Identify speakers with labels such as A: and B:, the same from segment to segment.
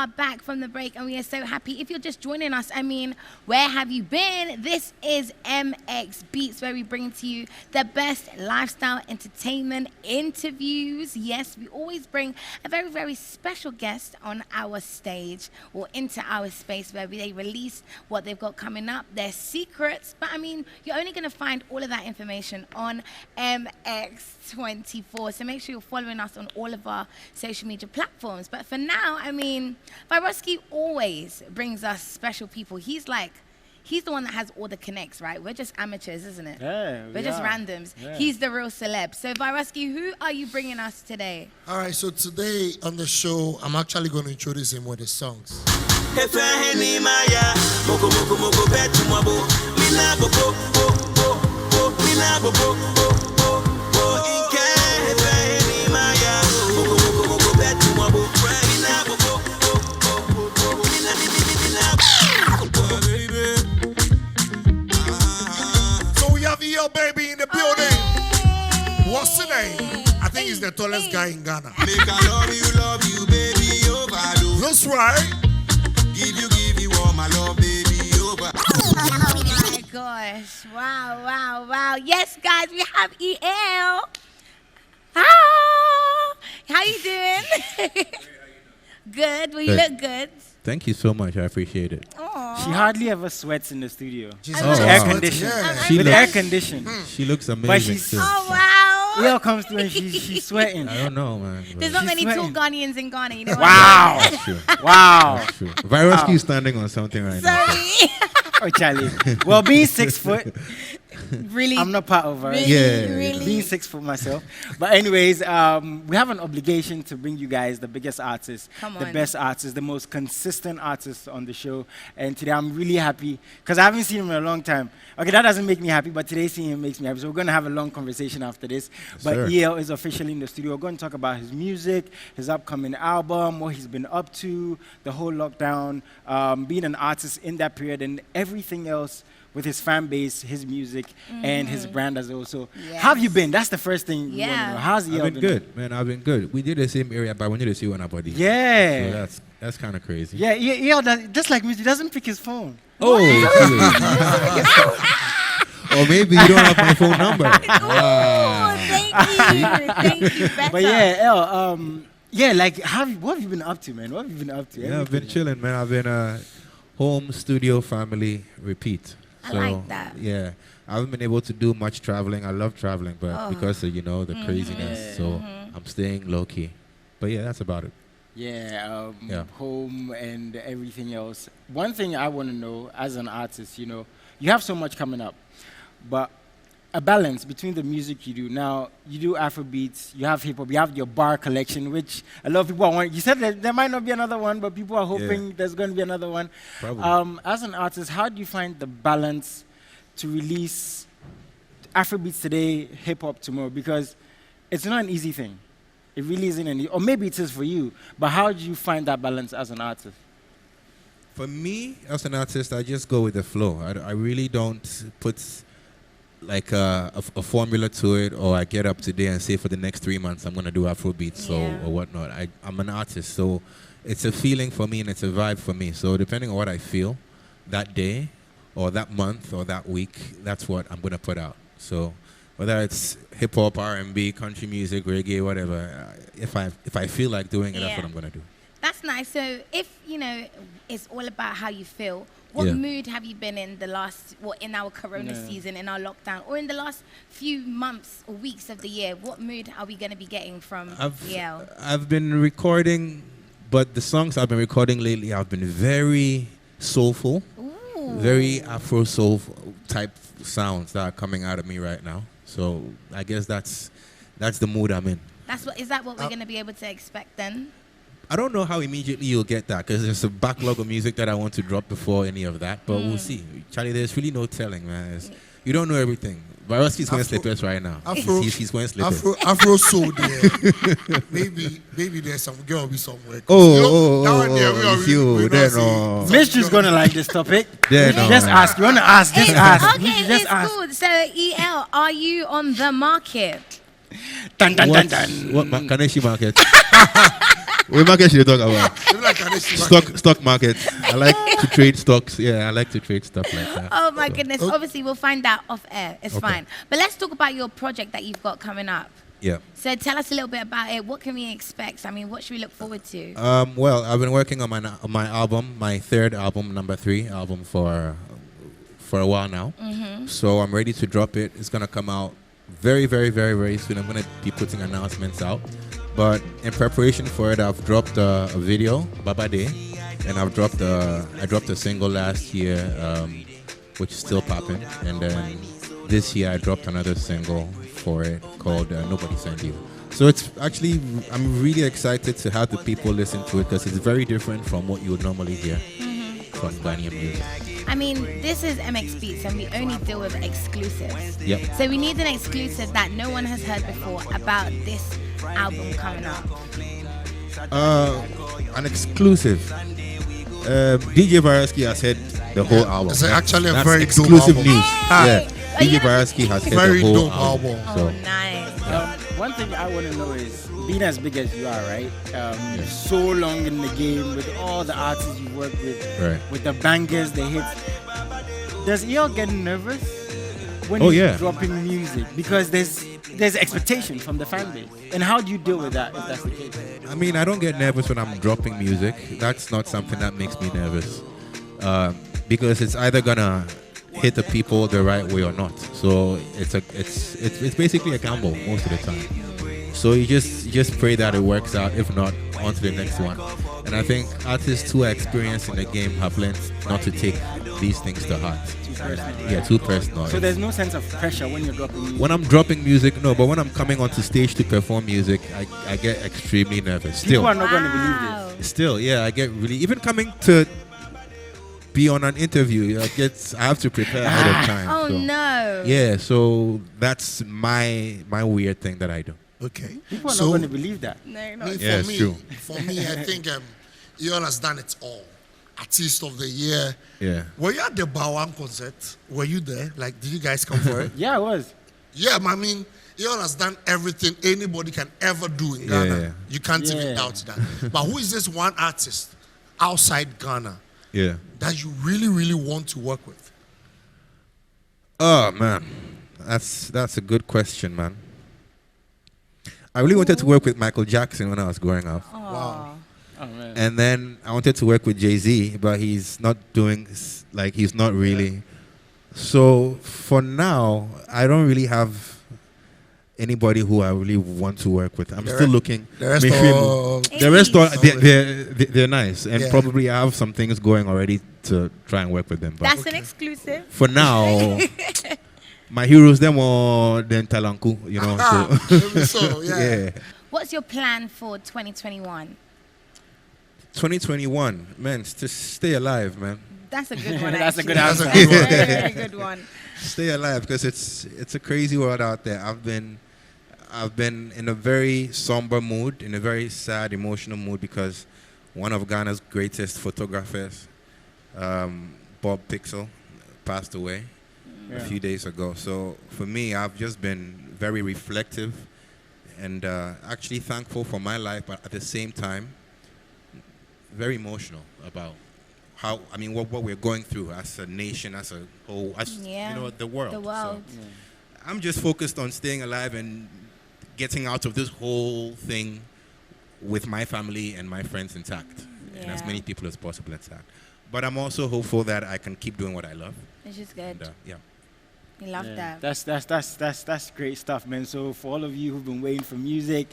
A: are back from the break, and we are so happy. If you're just joining us, I mean, where have you been? This is MX Beatz, where we bring to you the best lifestyle entertainment interviews. Yes, we always bring a very, very special guest on our stage or into our space where they release what they've got coming up, their secrets. But I mean, you're only going to find all of that information on MX24. So make sure you're following us on all of our social media platforms. But for now, I mean, Vyroski always brings us special people. He's the one that has all the connects, right? We're just amateurs, isn't it?
B: Yeah,
A: We're just randoms. Yeah. He's the real celeb. So Vyroski, who are you bringing us today?
C: All right, so today on the show, I'm actually going to introduce him with his songs. Yo, baby in the building. What's the name? I think he's the tallest guy in Ghana.
D: Make I love you, baby, overdose.
C: That's right.
D: Give you all my love, baby, overdose.
A: Oh my gosh. Wow. Yes, guys, we have EL. Ah, how you doing? Good. Well, you look good.
E: Thank you so much. I appreciate it.
B: She hardly ever sweats in the studio.
C: With
B: air conditioning.
C: Yeah.
B: With air conditioning.
E: She looks amazing.
B: But she's
E: too.
A: Oh, wow.
B: EL comes through and she's sweating.
E: I don't know, man.
A: There's not many tall
B: sweating.
A: Ghanaians in Ghana, you know what
B: Wow.
E: That's true.
B: Wow.
E: That's true. Vyroski is standing on something right now.
A: Sorry.
B: Oh, Charlie. Well, being 6 foot,
A: Really?
B: I'm not part of it.
A: Really?
E: Yeah.
A: Really?
B: Being 6 foot myself. But anyways, we have an obligation to bring you guys the biggest artists, the best artists, the most consistent artists on the show. And today I'm really happy because I haven't seen him in a long time. Okay, that doesn't make me happy, but today seeing him makes me happy. So we're going to have a long conversation after this.
E: Yes,
B: but
E: sir.
B: EL is officially in the studio. We're going to talk about his music, his upcoming album, what he's been up to, the whole lockdown, being an artist in that period, and everything else with his fan base, his music, and his brand as well. So how have you been? That's the first thing we want to know. How's EL
E: I've been good, man. I've been good. We did the same area, but we need to see one body.
B: Yeah.
E: So that's kind of crazy.
B: Yeah, EL, just like me, he doesn't pick his phone.
E: Oh. Or maybe you don't have my phone number.
A: Thank you. Better.
B: But yeah, EL, like, what have you been up to, man? What have you been up to?
E: Yeah, I've been chilling, man. I've been home, studio, family, repeat.
A: I like that.
E: Yeah. I haven't been able to do much traveling. I love traveling, but because of, the craziness, so I'm staying low-key. But yeah, that's about it.
B: Yeah, home and everything else. One thing I want to know as an artist, you have so much coming up, but a balance between the music you do. Now, you do Afrobeats, you have hip-hop, you have your bar collection, which a lot of people want. You said that there might not be another one, but people are hoping there's going to be another one.
E: Probably.
B: As an artist, how do you find the balance to release Afrobeats today, hip-hop tomorrow? Because it's not an easy thing. It really isn't any, or maybe it is for you, but how do you find that balance as an artist?
E: For me, as an artist, I just go with the flow. I really don't put like a formula to it, or I get up today and say for the next 3 months I'm going to do Afrobeats or whatnot. I'm an artist, so it's a feeling for me and it's a vibe for me. So depending on what I feel that day or that month or that week, that's what I'm going to put out. So whether it's hip-hop, R&B, country music, reggae, whatever, if I feel like doing it, that's what I'm going to do.
A: That's nice. So if, it's all about how you feel, what mood have you been in in our corona season, in our lockdown, or in the last few months or weeks of the year? What mood are we going to be getting from EL?
E: I've been recording, but the songs I've been recording lately have been very soulful, very Afro soul type sounds that are coming out of me right now. So I guess that's the mood I'm in.
A: Is that what we're going to be able to expect then?
E: I don't know how immediately you'll get that because there's a backlog of music that I want to drop before any of that, but we'll see. Charlie, there's really no telling, man. You don't know everything. Vyroski's wearing slippers right now. He's wearing slippers.
C: Afro soul there. maybe there's some girl be somewhere.
B: Misty's gonna like this topic.
E: No,
B: just ask. You wanna ask? Just ask.
A: Okay,
B: just
A: it's
B: ask.
A: good. So EL, are you on the market?
B: Dun, dun, dun, dun.
E: What Kaneshi market? What market should you talk about?
C: You like Kaneshi
E: Stock market. I like to trade stocks. Yeah, I like to trade stuff like that.
A: Oh my goodness. Obviously, we'll find out off air. It's fine. But let's talk about your project that you've got coming up.
E: Yeah.
A: So tell us a little bit about it. What can we expect? I mean, what should we look forward to?
E: Well, I've been working on my album, my third album, number 3 album for a while now. So I'm ready to drop it. It's gonna come out very, very, very, very soon. I'm gonna be putting announcements out. But in preparation for it, I've dropped a video, Baba Day, and I dropped a single last year, which is still popping. And then this year I dropped another single for it called Nobody Sent You. So it's actually, I'm really excited to have the people listen to it because it's very different from what you would normally hear from Ghanaian music.
A: I mean, this is MX Beatz and we only deal with exclusives.
E: Yep.
A: So we need an exclusive that no one has heard before about this album coming up.
E: An exclusive. DJ Varasky has said the whole album.
C: It's actually a
E: That's
C: very
E: exclusive
C: dope
E: news.
C: album.
E: Yeah. DJ Varasky has said
C: Very
E: the whole
C: dope
E: album.
C: album.
E: So,
A: Oh, nice.
B: One thing I want to know is, being as big as you are, right? So long in the game with all the artists you work with the bangers, the hits. Does EL get nervous when he's dropping music? Because there's expectation from the fan base. And how do you deal with that if that's the case?
E: I mean, I don't get nervous when I'm dropping music. That's not something that makes me nervous. Because it's either gonna hit the people the right way or not. So it's basically a gamble most of the time. So you just pray that it works out. If not, on to the next one. And I think artists who are experienced in the game have learned not to take these things to heart. Too personal.
B: So there's no sense of pressure when you're dropping music?
E: When I'm dropping music, no. But when I'm coming onto stage to perform music, I get extremely nervous. Still.
B: People are not going to believe this.
E: Still, yeah, I get really... Even coming to be on an interview, I have to prepare ahead of time.
A: Oh,
E: so.
A: no.
E: Yeah, so that's my weird thing that I do.
C: Okay.
B: People are not going to believe that.
A: No,
C: Me,
E: Yeah, it's true.
C: For me, I think EL has done it all. Artist of the year.
E: Yeah.
C: Were you at the Bawang concert? Were you there? Like, did you guys come for it?
B: Yeah, I was.
C: Yeah, I mean, EL has done everything anybody can ever do in Ghana.
E: Yeah.
C: You can't even doubt that. But who is this one artist outside Ghana that you really, really want to work with?
E: Oh, man. That's a good question, man. I really wanted to work with Michael Jackson when I was growing up.
C: Wow.
B: Oh, man.
E: And then I wanted to work with Jay-Z, but he's not really. So for now, I don't really have anybody who I really want to work with. I'm still looking.
C: The rest all
E: they're nice. And probably I have some things going already to try and work with them. But
A: That's an exclusive.
E: for now, my heroes, them or then Talanku, you know.
C: So, yeah.
A: What's your plan for 2021?
E: 2021, man, just stay alive, man.
A: That's a good one.
B: That's a
A: actually.
B: good answer.
C: That's a good one.
A: Very, very good one.
E: Stay alive because it's a crazy world out there. I've been in a very somber mood, in a very sad, emotional mood because one of Ghana's greatest photographers, Bob Pixel, passed away a few days ago. So for me, I've just been very reflective and actually thankful for my life, but at the same time, very emotional about what we're going through as a nation, as a whole, the world.
A: The world.
E: So, I'm just focused on staying alive and getting out of this whole thing with my family and my friends intact, and as many people as possible intact. But I'm also hopeful that I can keep doing what I love.
A: It's just good.
E: And,
A: We love that.
B: That's great stuff, man. So for all of you who've been waiting for music,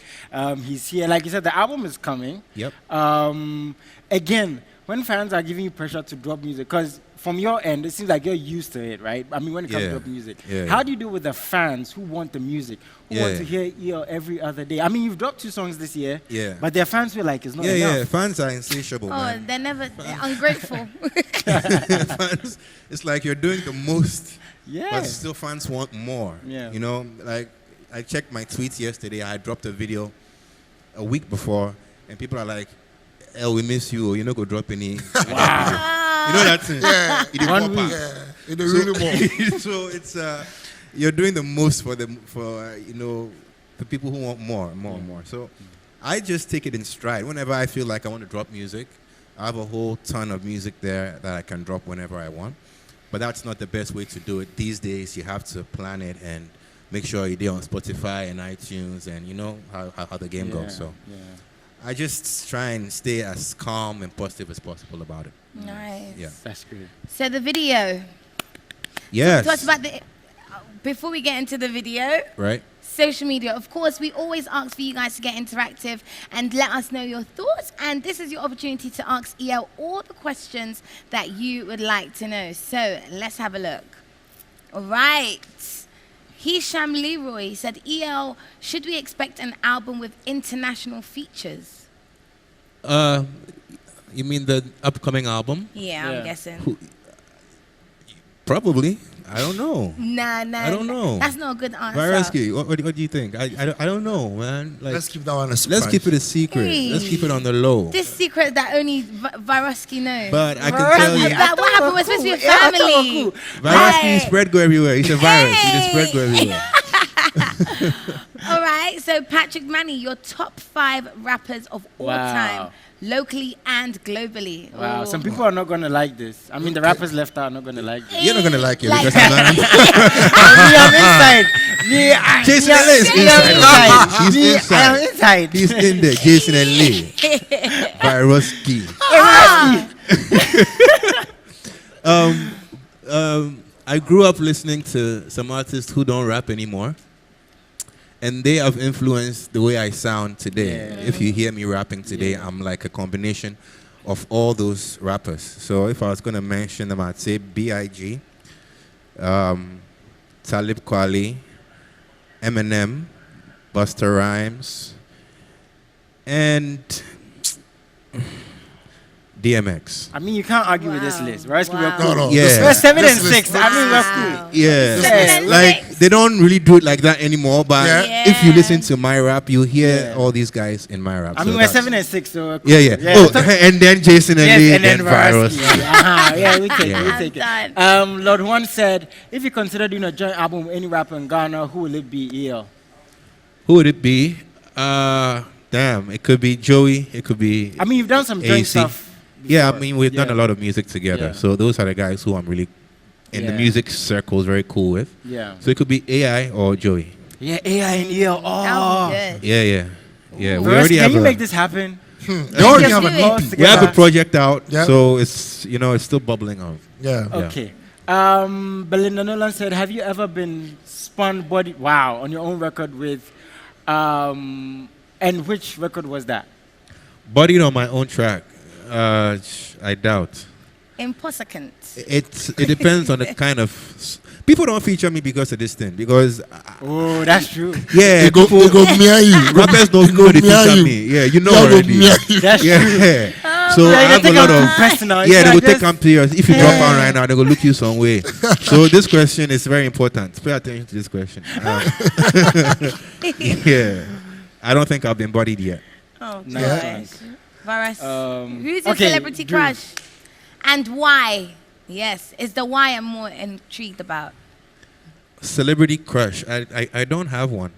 B: he's here. Like you said, the album is coming.
E: Yep.
B: Again, when fans are giving you pressure to drop music, because from your end, it seems like you're used to it, right? I mean, when it comes to drop music. How do you deal with the fans who want the music, who want to hear EL every other day? I mean, you've dropped 2 songs this year, but their fans feel like it's not enough.
E: Yeah, fans are insatiable, man.
A: They're ungrateful.
E: Fans, it's like you're doing the most,
B: Yeah.
E: but still fans want more.
B: Yeah.
E: You know, like I checked my tweets yesterday. I dropped a video a week before, and people are like, "El, we miss you. You know, go drop any."
B: Wow.
E: You know that thing?
C: Yeah.
E: It is
B: One
E: proper.
B: week.
C: Yeah. In the really more.
E: So it's you're doing the most for the people who want more. So I just take it in stride. Whenever I feel like I want to drop music, I have a whole ton of music there that I can drop whenever I want. But that's not the best way to do it. These days, you have to plan it and make sure you're there on Spotify and iTunes, and you know how the game goes. So I just try and stay as calm and positive as possible about it.
A: Nice.
E: Yeah.
B: That's good.
A: So the video.
E: Yes.
A: Talk about before we get into the video.
E: Right.
A: Social media. Of course, we always ask for you guys to get interactive and let us know your thoughts. And this is your opportunity to ask EL all the questions that you would like to know. So let's have a look. All right. Hisham Leroy said, EL, should we expect an album with international features?
E: You mean the upcoming album?
A: Yeah, I'm guessing.
E: Probably. I don't know.
A: Nah.
E: I don't know.
A: That's not a good answer.
E: Viraski, what do you think? I don't know, man. Like,
C: Let's keep that one a surprise.
E: let's keep it a secret.
A: Hey.
E: Let's keep it on the low.
A: This secret that only Viraski knows.
E: But I can tell you,
A: What happened? We're supposed to be a family.
E: Viraski spread go everywhere. He's a virus. He just spread go everywhere.
A: All right, so Patrick Manny, your top 5 rappers of all time, locally and globally.
B: Wow,
A: Oh.
B: some people are not going to like this. I mean, the rappers left out are not going to like this.
E: You're not gonna like it
A: Like-
E: because I'm not.
B: Me, I'm inside. Me,
E: Jason
B: I'm
E: L. is inside. He's
B: Me,
E: inside.
B: I am inside.
E: He's in there. Jason and Lee. Viraski. I grew up listening to some artists who don't rap anymore, and they have influenced the way I sound today.
B: Yeah.
E: If you hear me rapping today, I'm like a combination of all those rappers. So if I was going to mention them, I'd say B.I.G., Talib Kweli, Eminem, Busta Rhymes, and DMX.
B: I mean, you can't argue with this list, right?
A: Wow.
B: We're cool.
C: No.
E: Yeah.
B: We're 7 and
C: This list-
B: 6. I mean, we're cool.
E: Yeah,
A: Seven and
E: like
A: six.
E: they don't really do it like that anymore. But
C: Yeah.
E: if you listen to my rap, you hear
B: Yeah.
E: all these guys in my rap.
B: I
E: so
B: mean, we're
E: that's-
B: 7 and 6, so we're cool.
E: Yeah. Oh, and then Jason and
B: Yes,
E: Lee,
B: and
E: then
B: then
E: Virus.
B: Viraski. Yeah, we take
E: Yeah.
B: it. We
A: I'm
B: take
A: done.
B: it. Lord Juan said, if you consider doing a joint album with any rapper in Ghana, who will it be? EL.
E: Who would it be? Damn, it could be Joey. It could be.
B: I mean, you've done some joint
E: AC.
B: stuff.
E: Yeah, I
B: before.
E: mean, we've done
B: Yeah.
E: a lot of music together.
B: Yeah.
E: So those are the guys who I'm really in the
B: Yeah.
E: music circles very cool with.
B: Yeah.
E: So it could be AI or Joey.
B: Yeah, AI and EL. Oh.
A: That would be good.
E: Yeah. We
B: Viraski,
E: already
B: can
E: have
B: you
E: a,
B: make this happen?
C: They already have a
A: do it.
C: EP.
E: we have a project out,
C: Yeah.
E: so it's it's still bubbling out.
C: Yeah.
E: Yeah.
B: Okay. Belinda Nolan said, have you ever been spun body, on your own record with, and which record was that?
E: Bodied on my own track. I doubt.
A: Impossible.
E: It depends on the kind of people don't feature me because of this thing. Because
B: Oh, that's true.
E: yeah,
C: They go near you.
E: rappers don't know they
C: Near
E: feature
C: you.
E: me. Yeah, you know
C: They go
E: already.
C: near you.
B: That's true.
E: Yeah. So I
B: Yeah,
E: have
B: they
E: a
B: take
E: lot
B: out
E: of
B: too personal.
E: yeah.
B: It's
E: They
B: like
E: will take
B: this.
E: them serious. If you drop out right now, they will look you some way. So this question is very important. Pay attention to this question. Yeah, I don't think I've been bodied yet.
A: Oh,
B: Nice,
A: gosh.
B: nice.
A: Virus. Who's your
B: okay,
A: celebrity
B: Drew.
A: crush? And why? Yes, it's the why I'm more intrigued about.
E: Celebrity crush. I don't have one.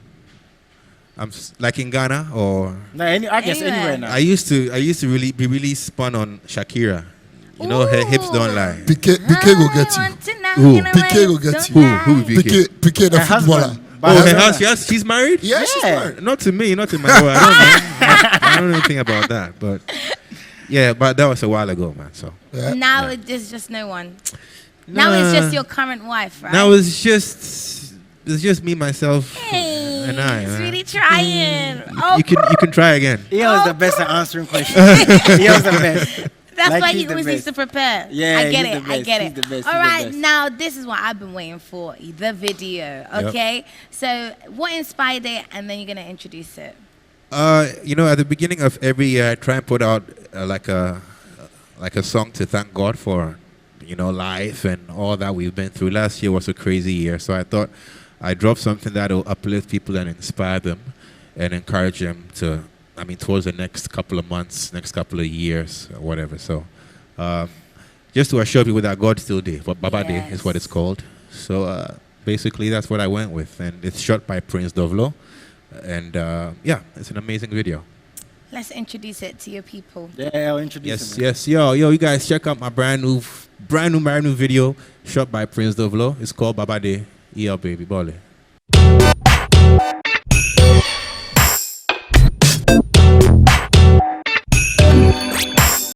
E: Like in Ghana or
B: No, I guess
A: Anywhere.
B: anywhere now.
E: I used to really be really spun on Shakira. You know her hips don't lie.
C: PK go get you.
E: Who?
C: PK will get you.
E: Who VK?
C: PK the
B: Her
C: footballer.
B: husband.
E: Oh, her
B: husband.
E: house. Yes, she's married.
C: Yeah, she's
B: Yeah.
C: married.
E: Not to me, not to my wife. I don't know anything about that, but yeah, but that was a while ago, man. So
C: Yeah.
A: Now it's just no one. Now it's just your current wife, right?
E: now it's just me, myself,
A: Hey,
E: and I.
A: it's
E: man.
A: really trying. Oh,
E: You can try again.
B: EL is the best at answering questions. EL is the best.
A: that's
B: like
A: why
B: he's
A: he
B: the
A: always needs
B: best.
A: to prepare.
B: Yeah,
A: I get
B: he's
A: it.
B: the
A: I
B: best,
A: get
B: he's
A: it.
B: the best,
A: All
B: he's the
A: right,
B: best.
A: now this is what I've been waiting for, the video. Okay, so what inspired it, and then you're gonna introduce it.
E: At the beginning of every year, I try and put out like a song to thank God for, life and all that we've been through. Last year was a crazy year, so I thought I'd drop something that will uplift people and inspire them and encourage them towards the next couple of months, next couple of years, or whatever. So, just to assure people that God's still there. But Baba Day is what it's called. So, basically, that's what I went with. And it's shot by Prince Dovlo. And, it's an amazing video.
A: Let's introduce it to your people.
B: Yeah, I'll introduce him.
E: Yes. Yo, you guys check out my brand new video shot by Prince Dovlo. It's called Baba Day. Yeah, baby, bole.